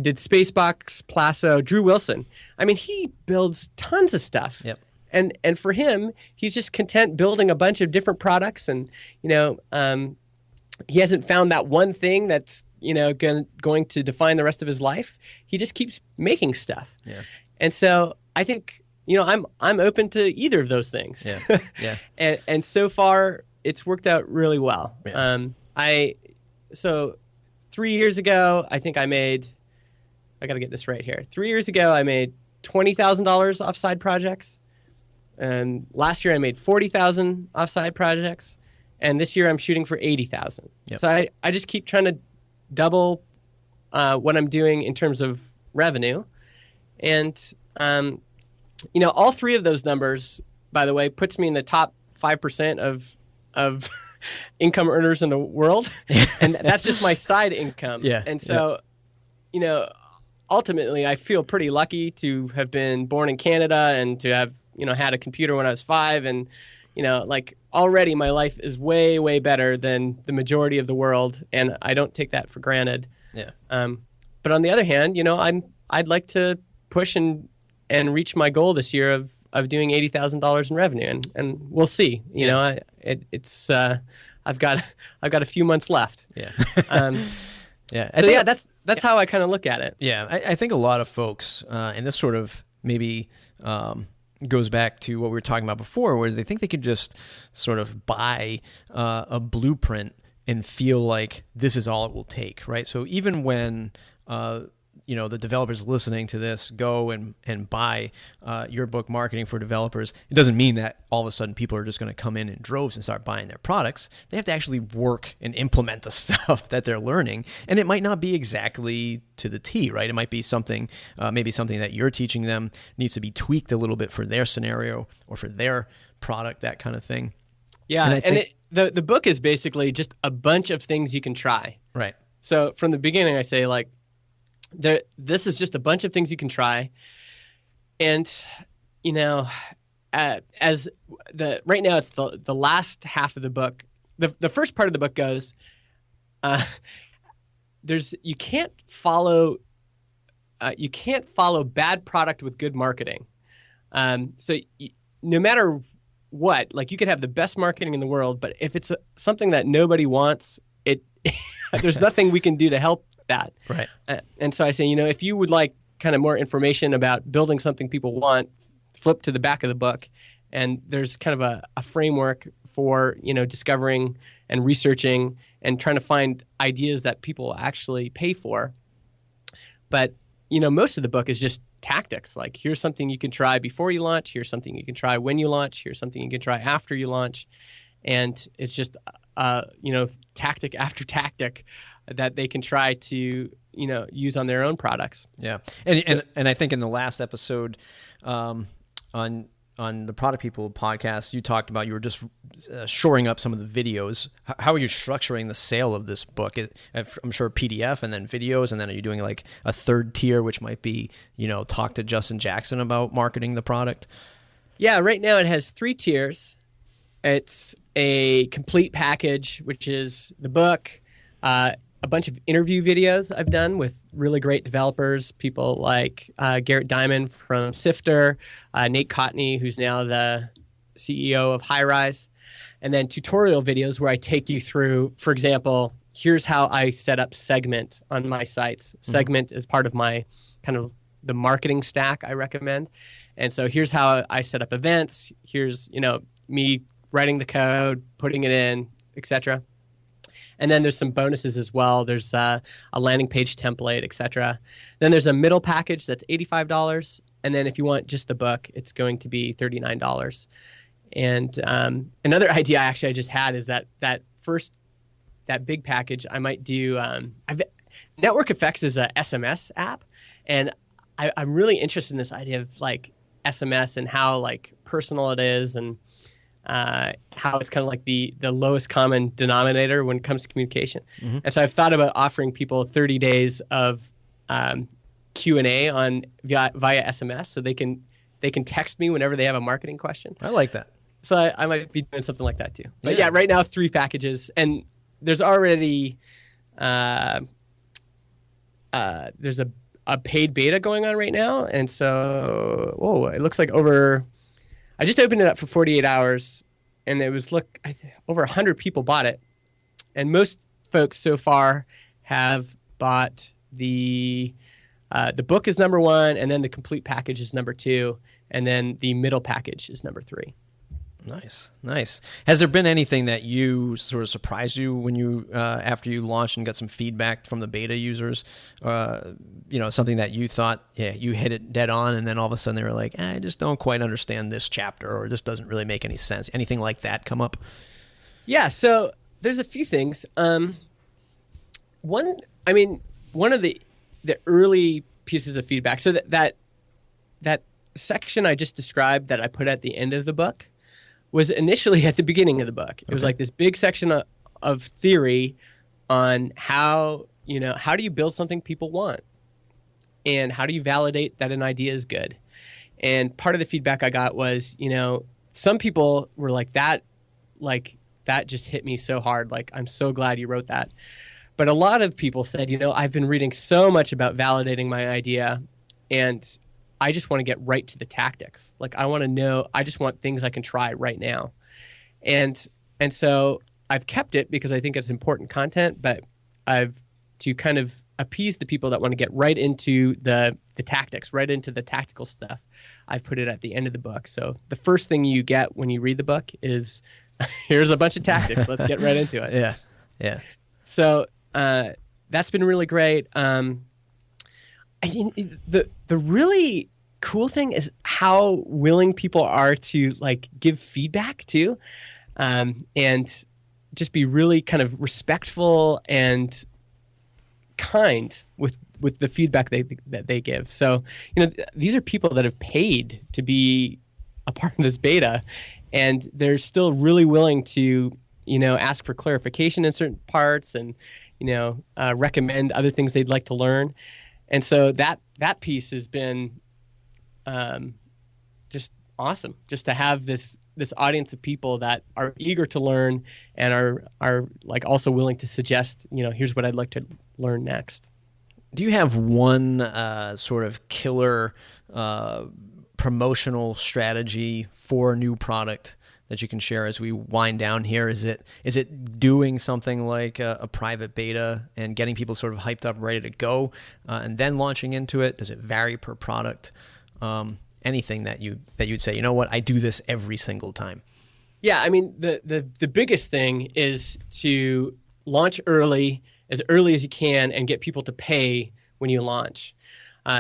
Speaker 2: did Spacebox, Plasso, Drew Wilson. I mean, he builds tons of stuff.
Speaker 1: Yep.
Speaker 2: And for him, he's just content building a bunch of different products, and he hasn't found that one thing that's going to define the rest of his life. He just keeps making stuff.
Speaker 1: Yeah.
Speaker 2: And so I think I'm open to either of those things.
Speaker 1: Yeah. Yeah.
Speaker 2: and so far it's worked out really well.
Speaker 1: Yeah.
Speaker 2: So 3 years ago, I think I got to get this right here. 3 years ago, I made $20,000 off side projects. And last year I made 40,000 off side projects. And this year I'm shooting for 80,000.
Speaker 1: Yep.
Speaker 2: So I just keep trying to double what I'm doing in terms of revenue. And, all three of those numbers, by the way, puts me in the top 5% of income earners in the world. And that's just my side income.
Speaker 1: Yeah.
Speaker 2: And so, ultimately, I feel pretty lucky to have been born in Canada and to have, had a computer when I was 5. And, already my life is way, way better than the majority of the world. And I don't take that for granted.
Speaker 1: Yeah.
Speaker 2: But on the other hand, I'd like to push and reach my goal this year of doing $80,000 in revenue. And we'll see. I've got a few months left.
Speaker 1: Yeah.
Speaker 2: Yeah. That's how I kind of look at it.
Speaker 1: Yeah. I think a lot of folks, and this sort of maybe goes back to what we were talking about before, where they think they could just sort of buy a blueprint and feel like this is all it will take, right? So even when the developers listening to this go and buy your book, Marketing for Developers, it doesn't mean that all of a sudden people are just going to come in droves and start buying their products. They have to actually work and implement the stuff that they're learning. And it might not be exactly to the T, right? It might be something, maybe something that you're teaching them needs to be tweaked a little bit for their scenario or for their product, that kind of thing.
Speaker 2: Yeah, the book is basically just a bunch of things you can try.
Speaker 1: Right.
Speaker 2: So from the beginning, I say this is just a bunch of things you can try, and as right now it's the last half of the book. The first part of the book goes, you can't follow bad product with good marketing. So no matter what, you could have the best marketing in the world, but if it's something that nobody wants, there's nothing we can do to help that.
Speaker 1: Right.
Speaker 2: And so I say, if you would like kind of more information about building something people want, flip to the back of the book, and there's kind of a framework for, discovering and researching and trying to find ideas that people actually pay for. But, most of the book is just tactics. Like, here's something you can try before you launch. Here's something you can try when you launch. Here's something you can try after you launch. And it's just, tactic after tactic that they can try to, use on their own products.
Speaker 1: Yeah. And I think in the last episode on the Product People podcast, you talked about you were just shoring up some of the videos. How are you structuring the sale of this book? I'm sure PDF and then videos, and then are you doing like a third tier, which might be, talk to Justin Jackson about marketing the product?
Speaker 2: Yeah, right now it has 3 tiers. It's a complete package, which is the book, a bunch of interview videos I've done with really great developers, people like Garrett Diamond from Sifter, Nate Cotney, who's now the CEO of Highrise, and then tutorial videos where I take you through, for example, here's how I set up Segment on my sites. Mm-hmm. Segment is part of my kind of the marketing stack I recommend. And so here's how I set up events. Here's, me writing the code, putting it in, etc. And then there's some bonuses as well. There's a landing page template, etc. Then there's a middle package that's $85. And then if you want just the book, it's going to be $39. And another idea I just had is that big package, I might do Network Effects is a SMS app. And I'm really interested in this idea of SMS and how personal it is, and how it's kind of like the lowest common denominator when it comes to communication. Mm-hmm. And so I've thought about offering people 30 days of Q&A on via SMS, so they can text me whenever they have a marketing question.
Speaker 1: I like that.
Speaker 2: So I might be doing something like that too. But yeah, right now 3 packages, and there's already there's a paid beta going on right now, and so it looks like I just opened it up for 48 hours, and it was over 100 people bought it, and most folks so far have bought the book is number 1, and then the complete package is number 2, and then the middle package is number 3.
Speaker 1: Nice. Has there been anything that you sort of surprised you when you after you launched and got some feedback from the beta users? Something that you thought, you hit it dead on, and then all of a sudden they were like, I just don't quite understand this chapter, or this doesn't really make any sense. Anything like that come up? Yeah.
Speaker 2: So there's a few things. One of the early pieces of feedback. So that section I just described that I put at the end of the book was initially at the beginning of the book. It was like this big section of theory on how do you build something people want, and how do you validate that an idea is good. And part of the feedback I got was, some people were like that just hit me so hard. Like, I'm so glad you wrote that. But a lot of people said, I've been reading so much about validating my idea, and I just want to get right to the tactics. Like, I just want things I can try right now. And so I've kept it because I think it's important content, but to kind of appease the people that want to get right into the tactics, right into the tactical stuff, I've put it at the end of the book. So the first thing you get when you read the book is, here's a bunch of tactics. Let's get right into it.
Speaker 1: Yeah.
Speaker 2: So that's been really great. The really cool thing is how willing people are to give feedback too, and just be really kind of respectful and kind with the feedback that they give. So these are people that have paid to be a part of this beta, and they're still really willing to ask for clarification in certain parts, and recommend other things they'd like to learn. And so that piece has been just awesome, just to have this audience of people that are eager to learn and are also willing to suggest, here's what I'd like to learn next.
Speaker 1: Do you have one sort of killer promotional strategy for a new product that you can share as we wind down here? Is it doing something like a private beta and getting people sort of hyped up, ready to go, and then launching into it? Does it vary per product? Anything that you'd say, I do this every single time?
Speaker 2: Yeah, I mean, the biggest thing is to launch early as you can, and get people to pay when you launch.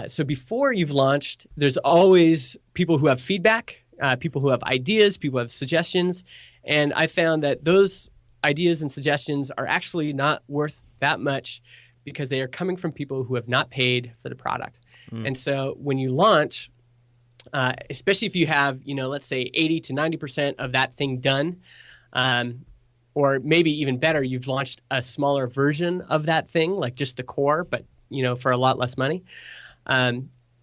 Speaker 2: So before you've launched, there's always people who have feedback, people who have ideas, people who have suggestions. And I found that those ideas and suggestions are actually not worth that much because they are coming from people who have not paid for the product. And so when you launch, especially if you have, let's say 80 to 90% of that thing done, or maybe even better, you've launched a smaller version of that thing, like just the core, but for a lot less money.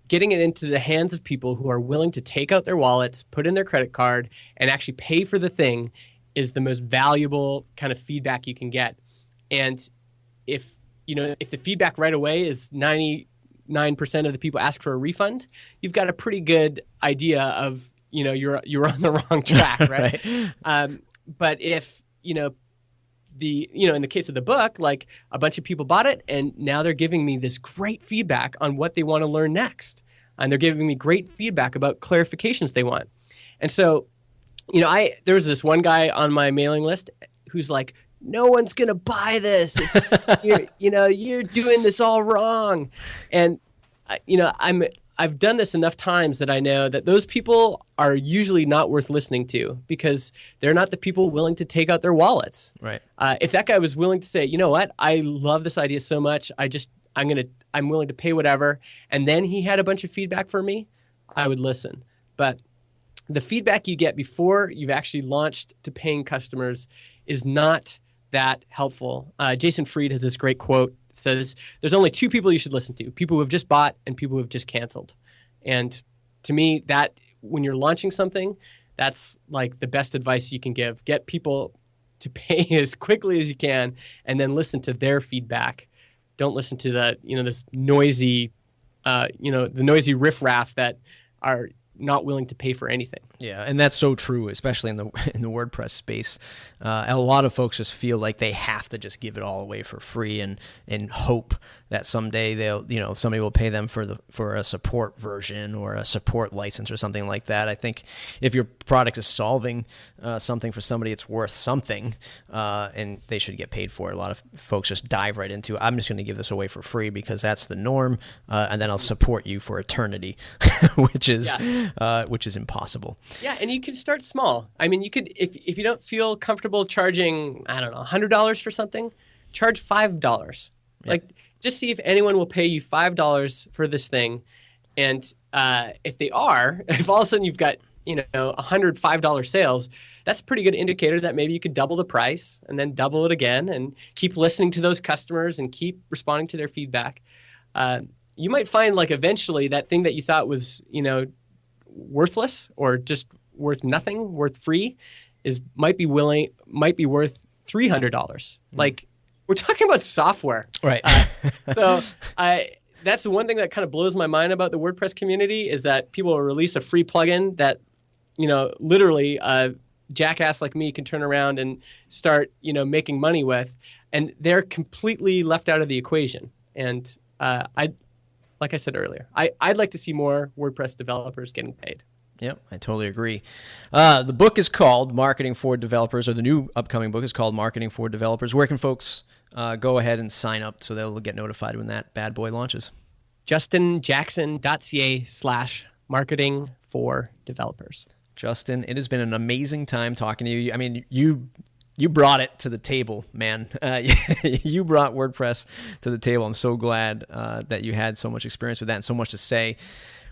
Speaker 2: Getting it into the hands of people who are willing to take out their wallets, put in their credit card, and actually pay for the thing is the most valuable kind of feedback you can get. And if the feedback right away is 99% of the people ask for a refund, you've got a pretty good idea of, you're on the wrong track, right? Right. But if, in the case of the book, like a bunch of people bought it, and now they're giving me this great feedback on what they want to learn next. And they're giving me great feedback about clarifications they want. And so, there was this one guy on my mailing list who's like, no one's going to buy this. It's, you're doing this all wrong. And, I've done this enough times that I know that those people are usually not worth listening to because they're not the people willing to take out their wallets.
Speaker 1: Right.
Speaker 2: If that guy was willing to say, you know what, I love this idea so much, I'm willing to pay whatever, and then he had a bunch of feedback for me, I would listen. But the feedback you get before you've actually launched to paying customers is not that helpful. Jason Fried has this great quote says there's only two people you should listen to: people who have just bought and people who have just canceled. And to me, that when you're launching something, that's like the best advice you can give. Get people to pay as quickly as you can, and then listen to their feedback. Don't listen to the, this noisy, the noisy riffraff that are not willing to pay for anything.
Speaker 1: Yeah, and that's so true, especially in the WordPress space. A lot of folks just feel like they have to just give it all away for free and hope that someday somebody will pay them for a support version or a support license or something like that. I think if your product is solving something for somebody, it's worth something, and they should get paid for it. A lot of folks just dive right into, I'm just going to give this away for free because that's the norm, and then I'll support you for eternity, which is impossible.
Speaker 2: Yeah, and you can start small. I mean, you could, if you don't feel comfortable charging, I don't know, $100 for something, charge $5. Yeah. Like, just see if anyone will pay you $5 for this thing. And if they are, if all of a sudden you've got, $105 sales, that's a pretty good indicator that maybe you could double the price and then double it again and keep listening to those customers and keep responding to their feedback. You might find, like, eventually that thing that you thought was, worthless or just worth nothing, worth free, might be worth $300. Like, we're talking about software,
Speaker 1: right?
Speaker 2: That's the one thing that kind of blows my mind about the WordPress community is that people will release a free plugin that, literally a jackass like me can turn around and start, making money with, and they're completely left out of the equation. And like I said earlier, I'd like to see more WordPress developers getting paid.
Speaker 1: Yep, I totally agree. The book is called Marketing for Developers, or the new upcoming book is called Marketing for Developers. Where can folks go ahead and sign up so they'll get notified when that bad boy launches?
Speaker 2: justinjackson.ca/marketing for developers.
Speaker 1: Justin, it has been an amazing time talking to you. I mean, you brought it to the table, man. You brought WordPress to the table. I'm so glad that you had so much experience with that and so much to say.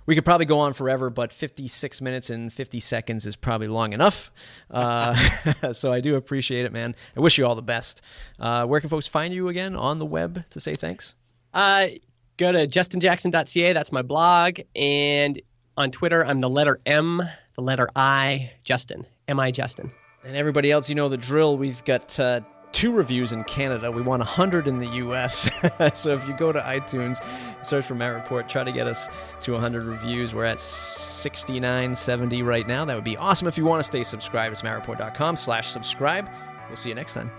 Speaker 1: We could probably go on forever, but 56 minutes and 50 seconds is probably long enough. So I do appreciate it, man. I wish you all the best. Where can folks find you again on the web to say thanks?
Speaker 2: Go to justinjackson.ca. That's my blog. And on Twitter, I'm the letter M, the letter I, Justin. M-I Justin.
Speaker 1: And everybody else, you know the drill. We've got 2 reviews in Canada. We want 100 in the U.S. So if you go to iTunes, search for Matt Report, try to get us to 100 reviews. We're at 69, 70 right now. That would be awesome. If you want to stay subscribed, it's mattreport.com/subscribe. We'll see you next time.